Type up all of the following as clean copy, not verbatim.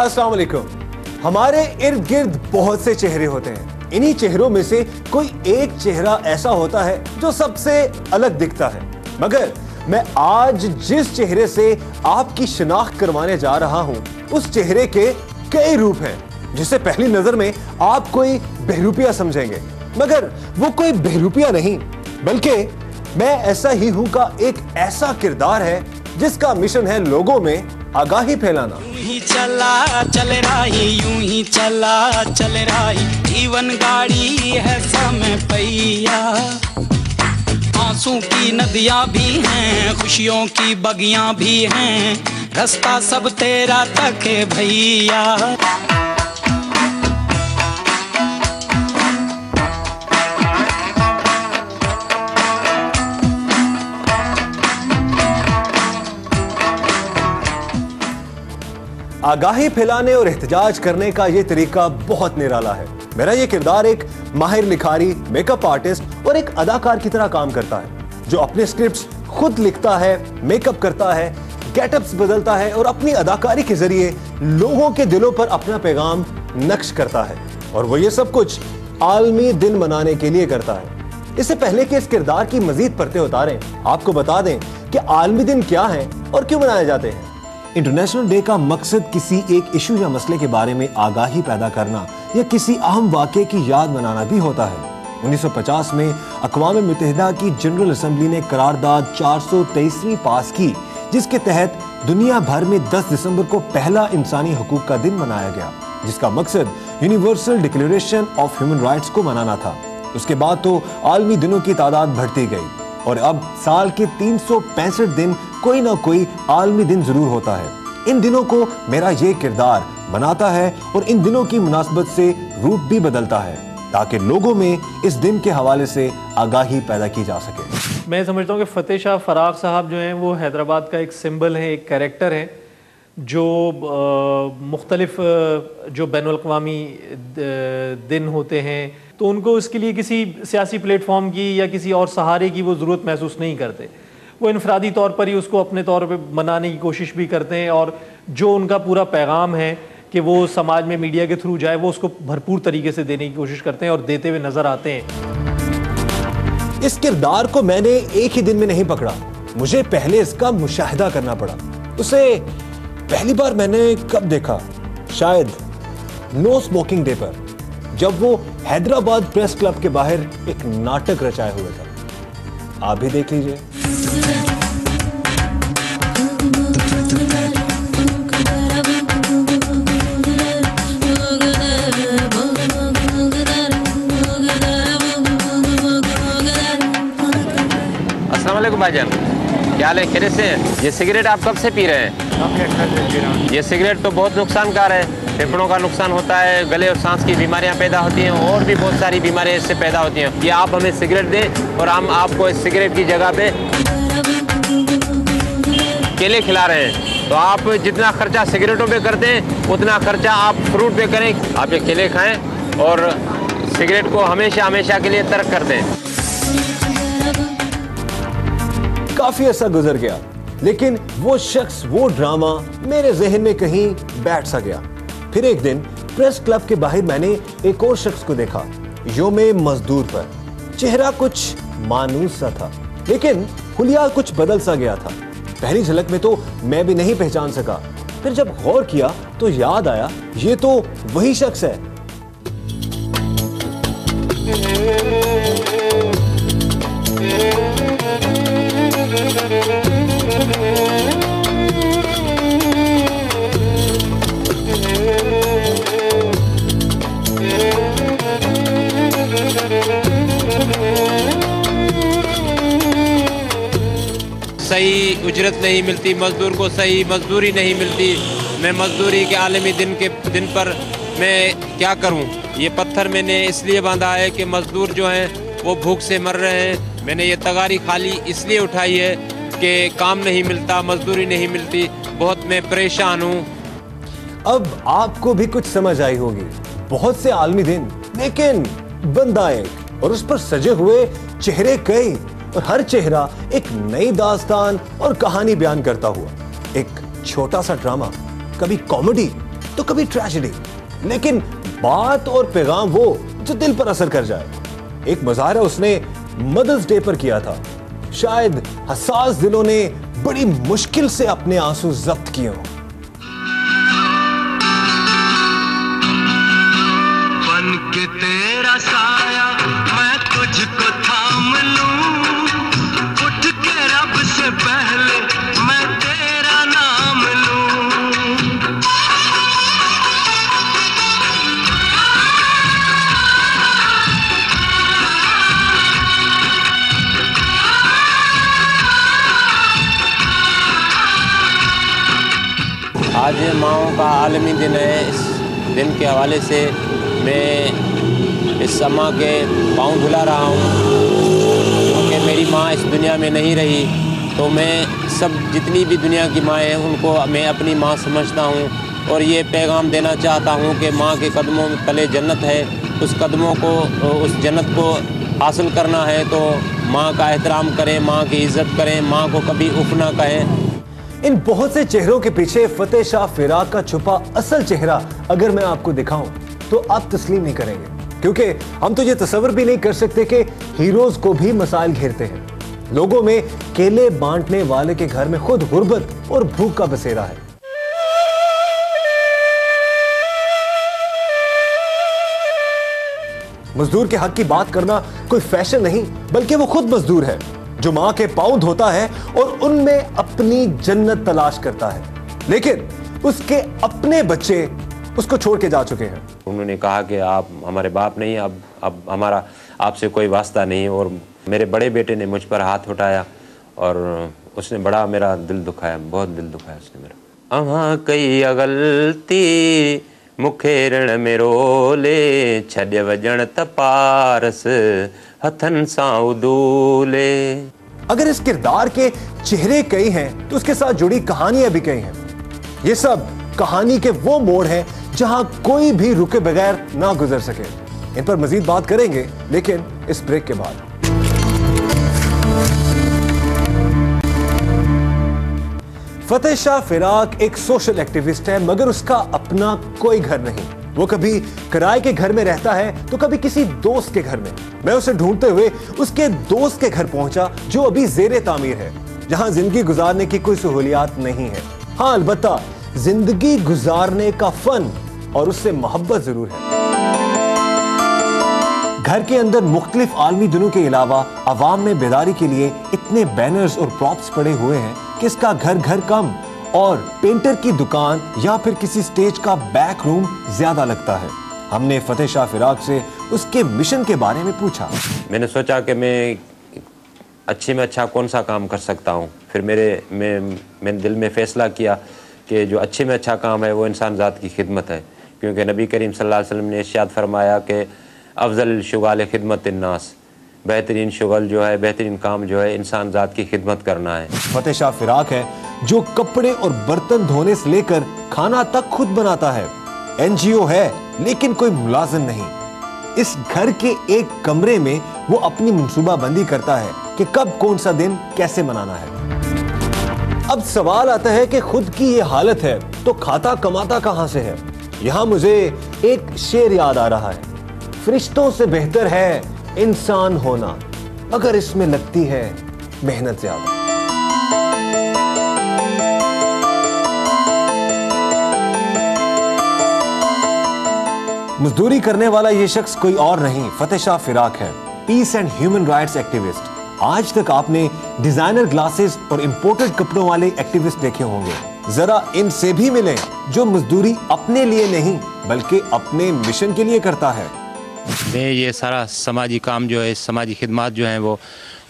अस्सलाम वालेकुम। हमारे इर्द गिर्द बहुत से चेहरे होते हैं। इन्हीं चेहरों में से कोई एक चेहरा ऐसा होता है जो सबसे अलग दिखता है। मगर मैं आज जिस चेहरे से आपकी शिनाख्त करवाने जा रहा हूं, उस चेहरे के कई रूप हैं, जिसे पहली नजर में आप कोई बहरूपिया समझेंगे, मगर वो कोई बहरूपिया नहीं, बल्कि मैं ऐसा ही हूं का एक ऐसा किरदार है जिसका मिशन है लोगों में आगाही फैलाना। यूं ही चला चल रही, यूं ही चला चल रही, जीवन गाड़ी है समय पहिया। आंसू की नदियां भी हैं, खुशियों की बगियां भी हैं, रास्ता सब तेरा तक है भैया। आगाही फैलाने और एहतजाज करने का यह तरीका बहुत निराला है। मेरा यह किरदार एक माहिर लिखारी, मेकअप आर्टिस्ट और एक अदाकार की तरह काम करता है, जो अपने स्क्रिप्ट्स खुद लिखता है, मेकअप करता है, गेटअप्स बदलता है और अपनी अदाकारी के जरिए लोगों के दिलों पर अपना पैगाम नक्श करता है। और वो ये सब कुछ आलमी दिन मनाने के लिए करता है। इससे पहले कि इस किरदार की मजीद परतें उतारें, आपको बता दें कि आलमी दिन क्या है और क्यों मनाए जाते हैं। इंटरनेशनल डे का मकसद किसी एक इशू या मसले के बारे में आगाही पैदा करना या किसी अहम वाक़े की याद मनाना भी होता है। 1950 में अक़वाम मुत्तहिदा की जनरल असेंबली ने करारदाद 423वीं पास की, जिसके तहत दुनिया भर में 10 दिसंबर को पहला इंसानी हकूक़ का दिन मनाया गया, जिसका मकसद universal declaration of human rights को मनाना था। उसके बाद तो आलमी दिनों की तादाद बढ़ती गई और अब साल के 365 दिन कोई ना कोई आलमी दिन जरूर होता है। इन दिनों को मेरा ये किरदार मनाता है और इन दिनों की मुनासबत से रूप भी बदलता है, ताकि लोगों में इस दिन के हवाले से आगाही पैदा की जा सके। मैं समझता हूँ कि फ़तेह शाह फराग साहब जो हैं वो हैदराबाद का एक सिंबल है, एक कैरेक्टर है, जो मुख्तलिफ जो बैनुल-अक़वामी दिन होते हैं तो उनको इसके लिए किसी सियासी प्लेटफॉर्म की या किसी और सहारे की वो ज़रूरत महसूस नहीं करते। वो इनफरादी तौर पर ही उसको अपने तौर पे मनाने की कोशिश भी करते हैं और जो उनका पूरा पैगाम है कि वो समाज में मीडिया के थ्रू जाए, वो उसको भरपूर तरीके से देने की कोशिश करते हैं और देते हुए नज़र आते हैं। इस किरदार को मैंने एक ही दिन में नहीं पकड़ा, मुझे पहले इसका मुशाहिदा करना पड़ा। उसे पहली बार मैंने कब देखा? शायद नो स्मोकिंग डे पर, जब वो हैदराबाद प्रेस क्लब के बाहर एक नाटक रचाए हुए था। आप भी देख लीजिए। अस्सलाम वालेकुम भाईजान, क्या हाल है? खैरियत से हैं? ये सिगरेट आप कब से पी रहे हैं? ये सिगरेट तो बहुत नुकसानकार है, फेफड़ों का नुकसान होता है, गले और सांस की बीमारियां पैदा होती हैं और भी बहुत सारी बीमारियां इससे पैदा होती हैं। ये आप हमें सिगरेट दें और हम आपको इस सिगरेट की जगह पे केले खिला रहे हैं। तो आप जितना खर्चा सिगरेटों पे करते हैं उतना खर्चा आप फ्रूट पे करें। आप ये केले खाएं और सिगरेट को हमेशा हमेशा के लिए तर्क कर दें। काफी अर्सा गुजर गया, लेकिन वो शख्स, वो ड्रामा मेरे जहन में कहीं बैठ सा गया। फिर एक दिन प्रेस क्लब के बाहर मैंने एक और शख्स को देखा, योमे मजदूर पर। चेहरा कुछ मानूस सा था, लेकिन हुलिया कुछ बदल सा गया था। पहली झलक में तो मैं भी नहीं पहचान सका, फिर जब गौर किया तो याद आया, ये तो वही शख्स है। सही उजरत नहीं मिलती, मजदूर को सही मजदूरी नहीं मिलती। मैं मजदूरी के आलमी दिन पर मैं क्या करूं? ये पत्थर मैंने इसलिए बांधा है कि मजदूर जो हैं वो भूख से मर रहे हैं। मैंने ये तगारी खाली इसलिए उठाई है कि काम नहीं मिलता, मजदूरी नहीं मिलती, बहुत मैं परेशान हूँ। अब आपको भी कुछ समझ आई होगी। बहुत से आलमी दिन, लेकिन बंदा एक, और उस पर सजे हुए चेहरे कई, और हर चेहरा एक नई दास्तान और कहानी बयान करता हुआ। एक छोटा सा ड्रामा, कभी कॉमेडी तो कभी ट्रेजेडी, लेकिन बात और पैगाम वो जो दिल पर असर कर जाए। एक मुजाहरा उसने मदर्स डे पर किया था। शायद हसास दिलों ने बड़ी मुश्किल से अपने आंसू जब्त किए हों। बन के तेरा साया मैं तुझको थाम लूं, उठ के रब से पहले मैं तेरा नाम लूं। आज माँओं का आलमी दिन है। इस दिन के हवाले से मैं इस अम्मा के पाँव धुला रहा हूँ, क्योंकि मेरी माँ इस दुनिया में नहीं रही। तो मैं सब जितनी भी दुनिया की माँ हैं उनको मैं अपनी माँ समझता हूँ, और ये पैगाम देना चाहता हूँ कि माँ के कदमों में तले जन्नत है। उस कदमों को, उस जन्नत को हासिल करना है तो माँ का एहतराम करें, माँ की इज़्ज़त करें, माँ को कभी उफ ना कहें। इन बहुत से चेहरों के पीछे फतेह शाह फिराक का छुपा असल चेहरा अगर मैं आपको दिखाऊं तो आप तस्लीम नहीं करेंगे, क्योंकि हम तो ये तस्वर भी नहीं कर सकते कि हीरोज को भी मसाइल घेरते हैं। लोगों में केले बांटने वाले के घर में खुद गुर्बत और भूख का बसेरा है। मजदूर के हक की बात करना कोई फैशन नहीं, बल्कि वो खुद मजदूर है जो मां के पांव धोता है और उनमें अपनी जन्नत तलाश करता है, लेकिन उसके अपने बच्चे उसको छोड़ के जा चुके हैं। उन्होंने कहा कि आप हमारे बाप नहीं, अब हमारा आपसे कोई वास्ता नहीं। और मेरे बड़े बेटे ने मुझ पर हाथ उठाया और उसने बड़ा मेरा दिल दुखाया, बहुत दिल दुखाया उसने मेरा। अहाँ कई गलती मुखे रण में रोले, छॾे वजण त पारस हथन सां उदूले। अगर इस किरदार के चेहरे कई हैं तो उसके साथ जुड़ी कहानियां भी कई हैं। ये सब कहानी के वो मोड़ हैं जहां कोई भी रुके बगैर ना गुजर सके। इन पर मजीद बात करेंगे, लेकिन इस ब्रेक के बाद। फतेह शाह फिराक एक सोशल एक्टिविस्ट है, मगर उसका अपना कोई घर नहीं। वो कभी किराए के घर में रहता है तो कभी किसी दोस्त के घर में। मैं उसे ढूंढते हुए उसके दोस्त के घर पहुंचा जो अभी ज़ेरे तामीर है, जहां जिंदगी गुजारने की कोई सहूलियात नहीं है। हाँ, अलबत्ता जिंदगी गुजारने का फन और उससे मोहब्बत जरूर है। घर के अंदर मुख्तलिफ आलमी दिनों के अलावा अवाम में बेदारी के लिए इतने बैनर्स और प्रॉप्स पड़े हुए हैं कि इसका घर घर कम और पेंटर की दुकान या फिर किसी स्टेज का बैक रूम ज्यादा लगता है। हमने फतेह शाह फिराक से उसके मिशन के बारे में पूछा। मैंने सोचा कि मैं अच्छे में अच्छा कौन सा काम कर सकता हूँ। फिर मैंने दिल में फ़ैसला किया कि जो अच्छे में अच्छा काम है वो इंसान ज़ात की खिदमत है, क्योंकि नबी करीम सल्लल्लाहु अलैहि वसल्लम ने इरशाद फरमाया कि अफजल शुगाल खिदमत नास, बेहतरीन शुगल जो है, बेहतरीन काम जो है इंसान ज़ात की खिदमत करना है। फतेह शाह फिराक है जो कपड़े और बर्तन धोने से लेकर खाना तक खुद बनाता है। एनजीओ है लेकिन कोई मुलाजिम नहीं। इस घर के एक कमरे में वो अपनी मंसूबाबंदी करता है कि कब कौन सा दिन कैसे मनाना है। अब सवाल आता है कि खुद की ये हालत है तो खाता कमाता कहां से है। यहां मुझे एक शेर याद आ रहा है, फरिश्तों से बेहतर है इंसान होना, मगर इसमें लगती है मेहनत ज्यादा। मजदूरी करने वाला ये शख्स कोई और नहीं, फतेह शाह फिराक है, peace and human rights activist. आज तक आपने डिजाइनर ग्लासेस और इंपोर्टेड कपड़ों वाले एक्टिविस्ट देखे होंगे। जरा इनसे भी मिलें जो मजदूरी अपने लिए नहीं बल्कि अपने मिशन के लिए करता है। मैं ये सारा समाजी काम जो है, समाजी खिदमत जो हैं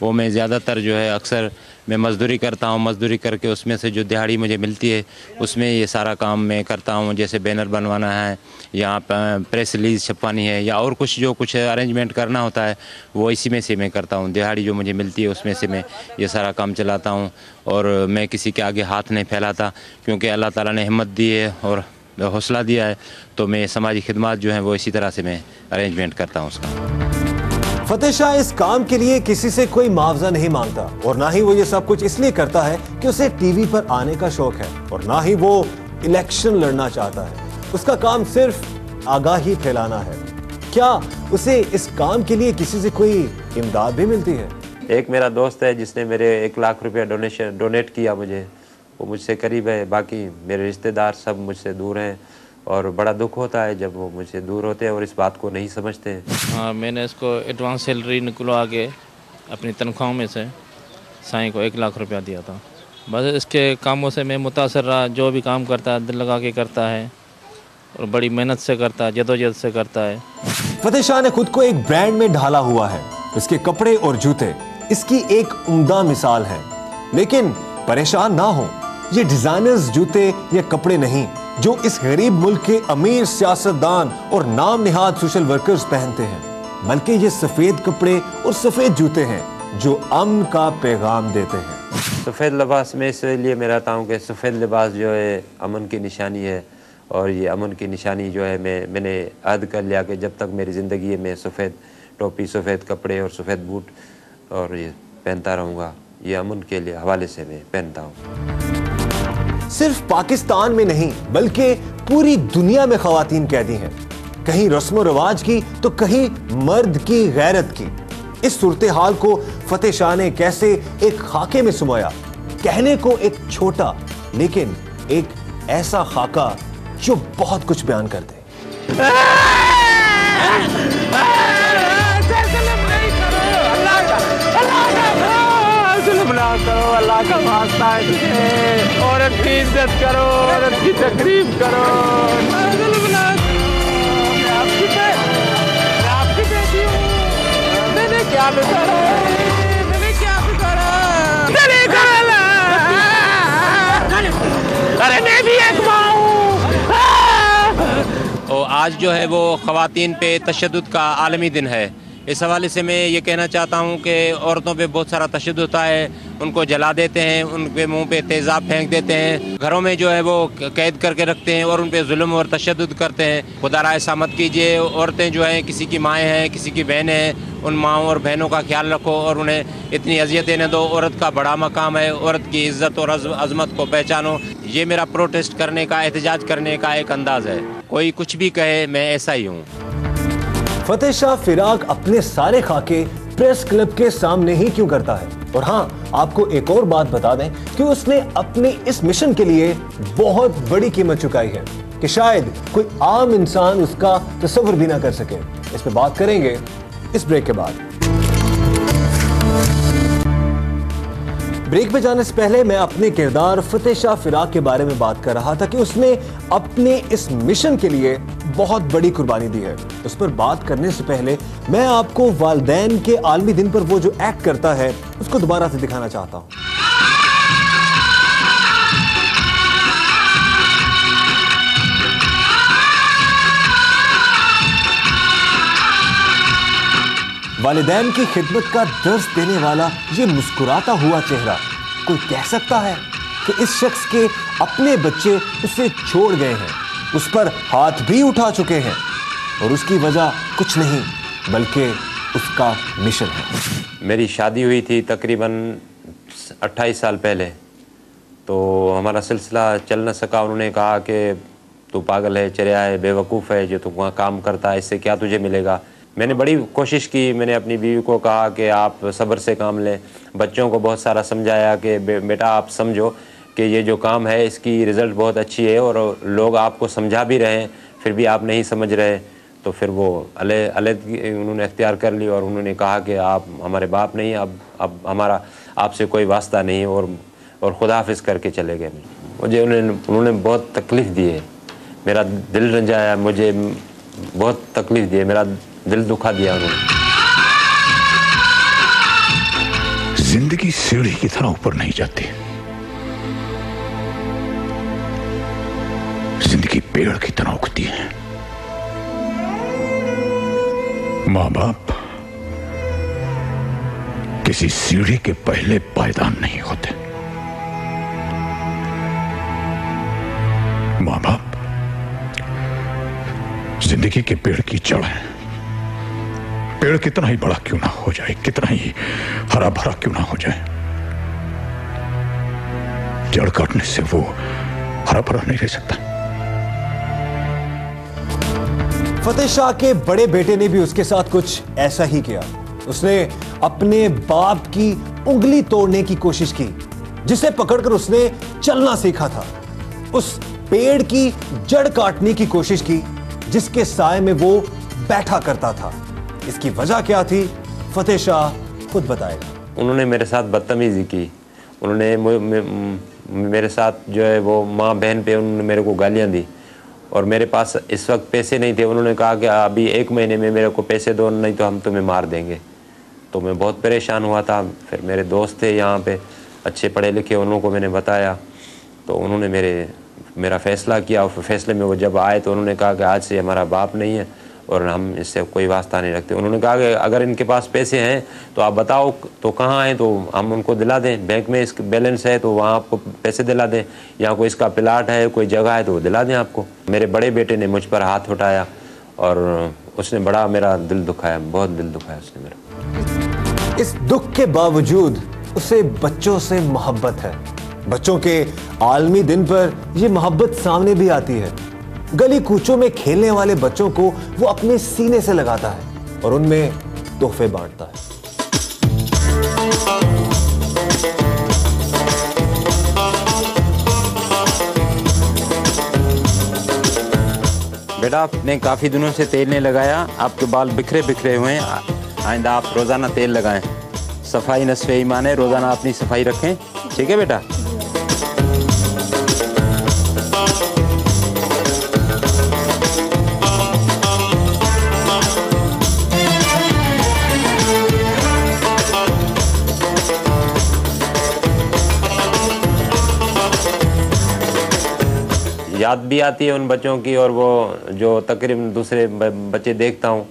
वो मैं ज़्यादातर जो है अक्सर मैं मज़दूरी करता हूँ। मज़दूरी करके उसमें से जो दिहाड़ी मुझे मिलती है उसमें ये सारा काम मैं करता हूँ। जैसे बैनर बनवाना है या प्रेस रिलीज़ छपवानी है या और कुछ अरेंजमेंट करना होता है वो इसी में से मैं करता हूँ। दिहाड़ी जो मुझे मिलती है उसमें से मैं ये सारा काम चलाता हूँ और मैं किसी के आगे हाथ नहीं फैलाता, क्योंकि अल्लाह ताला ने हिम्मत दी है और हौसला दिया है, तो मैं समाजी खिदमत जो है वो इसी तरह से मैं अरेंजमेंट करता हूँ उसका। फतेह शाह इस काम के लिए किसी से कोई मुआवजा नहीं मांगता और ना ही वो ये सब कुछ इसलिए करता है कि उसे टीवी पर आने का शौक है और ना ही वो इलेक्शन लड़ना चाहता है। उसका काम सिर्फ आगाही फैलाना है। क्या उसे इस काम के लिए किसी से कोई इमदाद भी मिलती है? एक मेरा दोस्त है जिसने मेरे 1 लाख रुपया डोनेट किया मुझे, वो मुझसे करीब है। बाकी मेरे रिश्तेदार सब मुझसे दूर हैं और बड़ा दुख होता है जब वो मुझसे दूर होते हैं और इस बात को नहीं समझते हैं। हाँ, मैंने इसको एडवांस सैलरी निकलवा के अपनी तनख्वाहों में से साईं को 1 लाख रुपया दिया था। बस इसके कामों से मैं मुतासर रहा। जो भी काम करता है दिल लगा के करता है और बड़ी मेहनत से करता है, जदोजहद से करता है। फतेह शाह ने खुद को एक ब्रांड में ढाला हुआ है। इसके कपड़े और जूते इसकी एक उम्दा मिसाल है। लेकिन परेशान ना हो, ये डिजाइनर्स जूते या कपड़े नहीं जो इस गरीब मुल्क के अमीर सियासतदान और नाम निहाद सोशल वर्कर्स पहनते हैं, बल्कि ये सफेद कपड़े और सफेद जूते हैं जो अमन का पैगाम देते हैं। सफ़ेद लिबास में इसलिए मैं रहता हूँ कि सफ़ेद लिबास जो है अमन की निशानी है और ये अमन की निशानी जो है मैंने अहद कर लिया कि जब तक मेरी ज़िंदगी में सफ़ेद टोपी, सफ़ेद कपड़े और सफ़ेद बूट और ये पहनता रहूँगा। ये अमन के लिए हवाले से मैं पहनता हूँ। सिर्फ पाकिस्तान में नहीं बल्कि पूरी दुनिया में ख़वातीन कैदी हैं, कहीं रस्म रिवाज की तो कहीं मर्द की गैरत की। इस सूरत हाल को फतेह शाह ने कैसे एक खाके में सुमाया, कहने को एक छोटा लेकिन एक ऐसा खाका जो बहुत कुछ बयान कर दे। अल्लाह का वास्ता है तुझे, औरत की इज्जत करो, औरत की तकरीब करो। आपकी बेटी हूँ, मैंने क्या बिगाड़ा, मैंने क्या बिगाड़ा? अरे मैं भी एक माँ हूँ। और आज जो है वो ख़वातीन पे तशद्दुद का आलमी दिन है। इस हवाले से मैं ये कहना चाहता हूँ कि औरतों पे बहुत सारा तशद्दुद होता है, उनको जला देते हैं, उनके मुंह पे तेज़ाब फेंक देते हैं, घरों में जो है वो कैद करके रखते हैं और उन पे जुल्म और तशद्दुद करते हैं। खुदा ऐसा मत कीजिए। औरतें जो हैं किसी की माएँ हैं, किसी की बहनें हैं, उन माओं और बहनों का ख्याल रखो और उन्हें इतनी अजियतें न दो। औरत का बड़ा मकाम है, औरत की इज़्ज़त और अज़मत को पहचानो। ये मेरा प्रोटेस्ट करने का, एहतजाज करने का एक अंदाज़ है। कोई कुछ भी कहे, मैं ऐसा ही हूँ। फतेह शाह फिराक अपने सारे खाके प्रेस क्लब के सामने ही क्यों करता है? और हाँ, आपको एक और बात बता दें कि उसने अपने इस मिशन के लिए बहुत बड़ी कीमत चुकाई है कि शायद कोई आम इंसान उसका तसव्वुर भी ना कर सके। इस पे बात करेंगे इस ब्रेक के बाद। ब्रेक पे जाने से पहले मैं अपने किरदार फतेह शाह फिराक के बारे में बात कर रहा था कि उसने अपने इस मिशन के लिए बहुत बड़ी कुर्बानी दी है। उस पर बात करने से पहले मैं आपको वालिदैन के आलमी दिन पर वो जो एक्ट करता है उसको दोबारा से दिखाना चाहता हूं। वालिदैन की खिदमत का दर्स देने वाला ये मुस्कुराता हुआ चेहरा, कोई कह सकता है कि इस शख्स के अपने बच्चे उसे छोड़ गए हैं, उस पर हाथ भी उठा चुके हैं और उसकी वजह कुछ नहीं बल्कि उसका मिशन है। मेरी शादी हुई थी तकरीबन 28 साल पहले, तो हमारा सिलसिला चल न सका। उन्होंने कहा कि तू पागल है, चरिया है, बेवकूफ़ है, जो तू वहाँ काम करता है, इससे क्या तुझे मिलेगा। मैंने बड़ी कोशिश की। मैंने अपनी बीवी को कहा कि आप सब्र से काम लें। बच्चों को बहुत सारा समझाया कि बेटा आप समझो कि ये जो काम है इसकी रिज़ल्ट बहुत अच्छी है और लोग आपको समझा भी रहे हैं, फिर भी आप नहीं समझ रहे। तो फिर वो अलग उन्होंने अख्तियार कर ली और उन्होंने कहा कि आप हमारे बाप नहीं, अब हमारा आपसे कोई वास्ता नहीं, और खुदा हाफिज़ करके चले गए। मुझे उन्होंने बहुत तकलीफ़ दी है, मेरा दिल रंजाया, मुझे बहुत तकलीफ़ दी है, मेरा दिल दुखा दिया उन्होंने। जिंदगी सीढ़ी की तरह ऊपर नहीं जाती, जिंदगी पेड़ की तरह उगती है। माँ बाप किसी सीढ़ी के पहले पायदान नहीं होते। माँ बाप जिंदगी के पेड़ की जड़ है। पेड़ कितना ही बड़ा क्यों ना हो जाए, कितना ही हरा भरा क्यों ना हो जाए, जड़ काटने से वो हरा भरा नहीं रह सकता। फतेह शाह के बड़े बेटे ने भी उसके साथ कुछ ऐसा ही किया। उसने अपने बाप की उंगली तोड़ने की कोशिश की, जिसे पकड़कर उसने चलना सीखा था। उस पेड़ की जड़ काटने की कोशिश की जिसके साए में वो बैठा करता था। इसकी वजह क्या थी, फतेह शाह खुद बताएगा। उन्होंने मेरे साथ बदतमीजी की। उन्होंने मेरे साथ जो है वो माँ बहन पे उन्होंने मेरे को गालियाँ दी, और मेरे पास इस वक्त पैसे नहीं थे। उन्होंने कहा कि अभी 1 महीने में मेरे को पैसे दो, नहीं तो हम तुम्हें मार देंगे। तो मैं बहुत परेशान हुआ था। फिर मेरे दोस्त थे यहाँ पे अच्छे पढ़े लिखे, उन को मैंने बताया, तो उन्होंने मेरा फ़ैसला किया। और फैसले में वो जब आए तो उन्होंने कहा कि आज से हमारा बाप नहीं है और हम इससे कोई वास्ता नहीं रखते। उन्होंने कहा कि अगर इनके पास पैसे हैं तो आप बताओ तो कहाँ हैं, तो हम उनको दिला दें। बैंक में इसका बैलेंस है तो वहाँ आपको पैसे दिला दें, या कोई इसका प्लाट है, कोई जगह है तो वो दिला दें आपको। मेरे बड़े बेटे ने मुझ पर हाथ उठाया और उसने बड़ा मेरा दिल दुखाया, बहुत दिल दुखाया उसने मेरा। इस दुख के बावजूद उसे बच्चों से मोहब्बत है। बच्चों के आलमी दिन पर यह मोहब्बत सामने भी आती है। गली कूचों में खेलने वाले बच्चों को वो अपने सीने से लगाता है और उनमें तोहफे बांटता है। बेटा, आपने काफ़ी दिनों से तेल नहीं लगाया, आपके बाल बिखरे बिखरे हुए हैं। आइंदा आप रोज़ाना तेल लगाएं। सफाई नस्फ़े ईमान है, रोज़ाना अपनी सफाई रखें, ठीक है बेटा। याद भी आती है उन बच्चों की, और वो जो तकरीबन दूसरे बच्चे देखता हूँ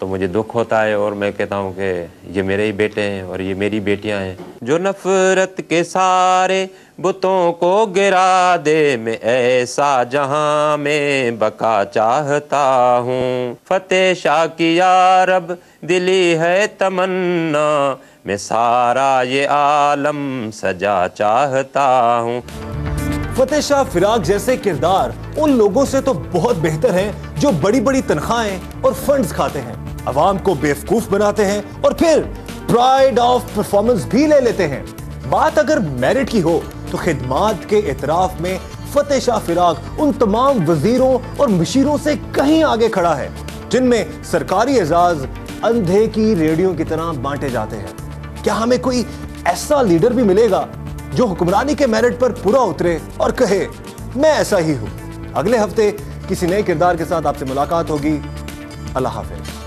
तो मुझे दुख होता है, और मैं कहता हूँ कि ये मेरे ही बेटे हैं और ये मेरी बेटियाँ हैं। जो नफरत के सारे बुतों को गिरा दे, मैं ऐसा जहां में बका चाहता हूँ। फतेह शाह की या रब दिली है तमन्ना, मैं सारा ये आलम सजा चाहता हूँ। फतेह शाह फिराक जैसे किरदार उन लोगों से तो बहुत बेहतर हैं जो बड़ी बड़ी तनख्वाहें और फंड्स खाते हैं, अवाम को बेवकूफ बनाते हैं और फिर प्राइड ऑफ परफॉर्मेंस भी ले लेते हैं। बात अगर मेरिट की हो तो खिदमात के इतराफ में फतेह शाह फिराक उन तमाम वजीरों और मुशीरों से कहीं आगे खड़ा है जिनमें सरकारी एजाज अंधे की रेडियो की तरह बांटे जाते हैं। क्या हमें कोई ऐसा लीडर भी मिलेगा जो हुक्मरानी के मेरिट पर पूरा उतरे और कहे मैं ऐसा ही हूं? अगले हफ्ते किसी नए किरदार के साथ आपसे मुलाकात होगी। अल्लाह हाफिज।